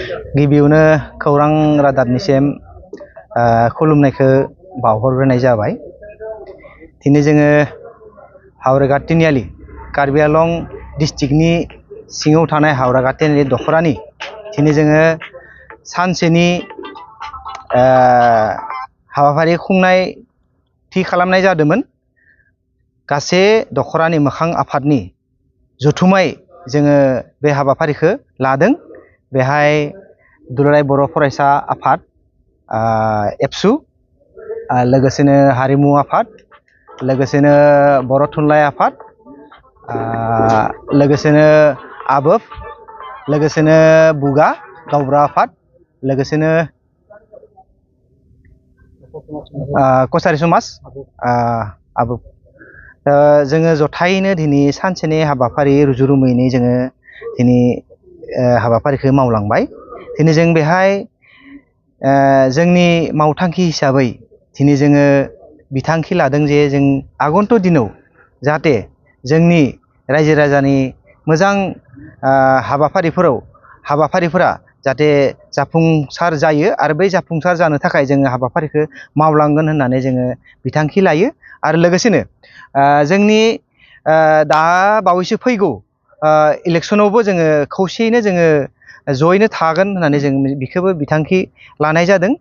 गिबियावनो खौरां रादाबनिसिम खुलुमनायखौ बावहरग्रोनाय जाबाय। दिनै जोङो हावराघाट तिनिआलि कार्बि आलं डिस्ट्रिक्टनि सिङाव थानाय हावराघाट तिनिआलि दखरानि दिनै जोङो सानसेनि हाबाफारि खुंनाय थि खालामनाय जादोंमोन। गासै दखरानि मोखां आफादनि जथुमै जोङो बे हाबाफारिखौ लादों। बेहाय दुलाराय बर' फरायसा आफाद एबसु, लोगोसेनो हारिमु आफाद, लोगोसेनो बर' थुनलाइ आफाद, लोगोसेनो आबोफ, लोगोसेनो बुगा गावबुरा आफाद, लोगोसेनो कसारि समाज आबोफ, जोङो जथायैनो दिनै सानसेनि हाबाफारि रुजु रुमैनो जोङो दिनै हाबाफारिखौ मावलांबाय। दिनै जों बेहाय जोंनि मावथांखि हिसाबै दिनै जोङो बिथांखि लादों जे जों आगन्थु दिनाव जाहाथे जोंनि रायजो राजानि मोजां हाबाफारिफोरा जाहाथे जाफुंसार जायो आरो बै जाफुंसार जानो थाखाय जोङो हाबाफारिखौ मावलांगोन होननानै जोङो बिथांखि लायो। आरो लोगोसेनो जोंनि दा बावैसो फैगौ इलेक्सनावबो जोङो खौसेयैनो जोङो जयैनो थागोन होननानै जों बेखौबो बिथांखि लानाय जादों।